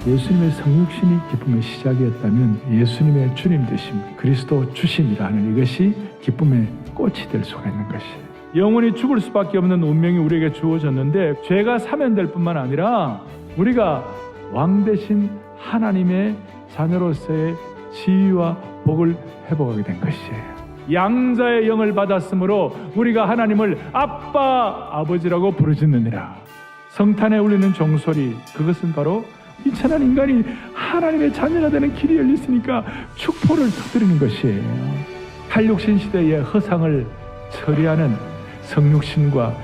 예수님의 성육신이 기쁨의 시작이었다면 예수님의 주님 되심, 그리스도 주심이라는 이것이 기쁨의 꽃이 될 수가 있는 것이에요. 영원히 죽을 수밖에 없는 운명이 우리에게 주어졌는데 죄가 사면될 뿐만 아니라 우리가 왕 되신 하나님의 자녀로서의 지위와 복을 회복하게 된 것이에요. 양자의 영을 받았으므로 우리가 하나님을 아빠, 아버지라고 부르짖느니라. 성탄에 울리는 종소리, 그것은 바로 이천한 인간이 하나님의 자녀가 되는 길이 열렸으니까 축포를 터뜨리는 것이에요. 탈육신 시대의 허상을 처리하는 성육신과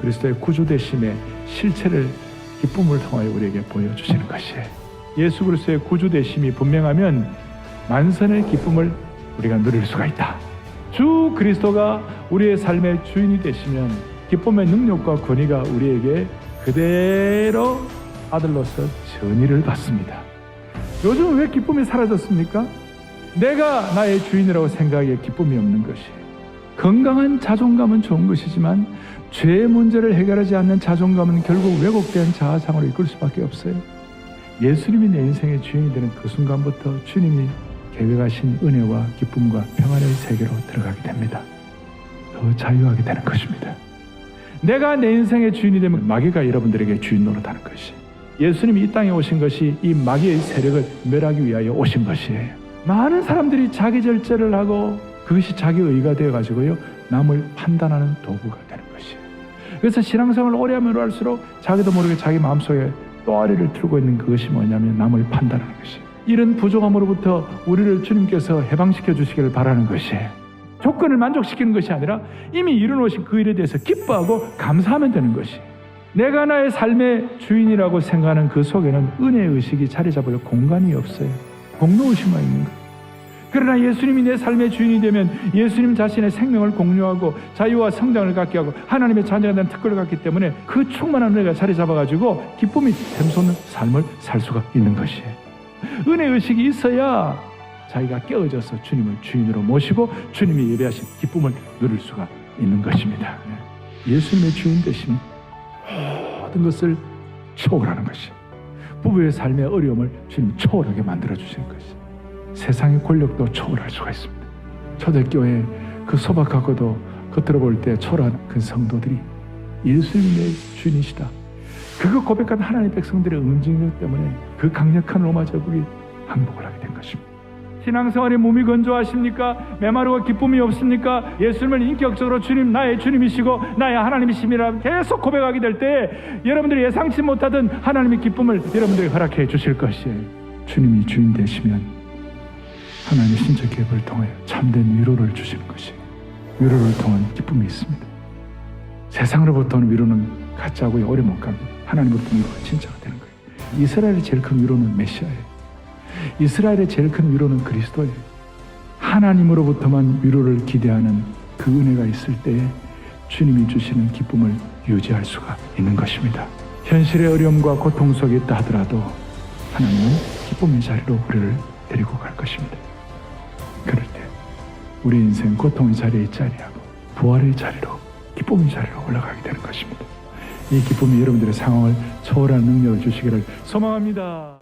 그리스도의 구주되심의 실체를 기쁨을 통하여 우리에게 보여주시는 것이에요. 예수 그리스도의 구주되심이 분명하면 만선의 기쁨을 우리가 누릴 수가 있다. 주 그리스도가 우리의 삶의 주인이 되시면 기쁨의 능력과 권위가 우리에게 그대로 아들로서 전의를 받습니다. 요즘 왜 기쁨이 사라졌습니까? 내가 나의 주인이라고 생각하기에 기쁨이 없는 것이에요. 건강한 자존감은 좋은 것이지만 죄의 문제를 해결하지 않는 자존감은 결국 왜곡된 자아상으로 이끌 수밖에 없어요. 예수님이 내 인생의 주인이 되는 그 순간부터 주님이 계획하신 은혜와 기쁨과 평안의 세계로 들어가게 됩니다. 더 자유하게 되는 것입니다. 내가 내 인생의 주인이 되면 마귀가 여러분들에게 주인 노릇하는 것이에요. 예수님이 이 땅에 오신 것이 이 마귀의 세력을 멸하기 위하여 오신 것이에요. 많은 사람들이 자기 절제를 하고 그것이 자기 의가 되어가지고요 남을 판단하는 도구가 되는 것이에요. 그래서 신앙생활을 오래 하면 할수록 자기도 모르게 자기 마음속에 또아리를 틀고 있는 그것이 뭐냐면 남을 판단하는 것이에요. 이런 부족함으로부터 우리를 주님께서 해방시켜 주시기를 바라는 것이에요. 조건을 만족시키는 것이 아니라 이미 이루어놓으신 그 일에 대해서 기뻐하고 감사하면 되는 것이에요. 내가 나의 삶의 주인이라고 생각하는 그 속에는 은혜의식이 자리 잡을 공간이 없어요. 공로의식만 있는 거예요. 그러나 예수님이 내 삶의 주인이 되면 예수님 자신의 생명을 공유하고 자유와 성장을 갖게 하고 하나님의 자녀가 되는 특권을 갖기 때문에 그 충만한 은혜가 자리 잡아가지고 기쁨이 샘솟는 삶을 살 수가 있는 것이에요. 은혜의식이 있어야 자기가 깨어져서 주님을 주인으로 모시고 주님이 예배하신 기쁨을 누릴 수가 있는 것입니다. 예수님의 주인 되심이 모든 것을 초월하는 것이 부부의 삶의 어려움을 주님 초월하게 만들어주시는 것이 세상의 권력도 초월할 수가 있습니다. 초대교회 그 소박하고도 겉으로 볼 때 초라한 그 성도들이 예수님의 주인이시다. 그거 고백한 하나님의 백성들의 응징력 때문에 그 강력한 로마 제국이 항복을 하게 된 것입니다. 신앙생활에 몸이 건조하십니까? 메마르고 기쁨이 없습니까? 예수님을 인격적으로 주님, 나의 주님이시고 나의 하나님이심이라 계속 고백하게 될 때 여러분들이 예상치 못하던 하나님의 기쁨을 여러분들에게 허락해 주실 것이에요. 주님이 주인 되시면 하나님의 신적 계획을 통하여 참된 위로를 주시는 것이에요. 위로를 통한 기쁨이 있습니다. 세상으로부터 오는 위로는 가짜고요, 오래 못 갑니다. 하나님으로부터 위로가 진짜가 되는 거예요. 이스라엘의 제일 큰 위로는 메시아예요. 이스라엘의 제일 큰 위로는 그리스도예요. 하나님으로부터만 위로를 기대하는 그 은혜가 있을 때에 주님이 주시는 기쁨을 유지할 수가 있는 것입니다. 현실의 어려움과 고통 속에 있다 하더라도 하나님은 기쁨의 자리로 우리를 데리고 갈 것입니다. 그럴 때 우리 인생 고통의 자리에 있지 아니하고 부활의 자리로, 기쁨의 자리로 올라가게 되는 것입니다. 이 기쁨이 여러분들의 상황을 초월하는 능력을 주시기를 소망합니다.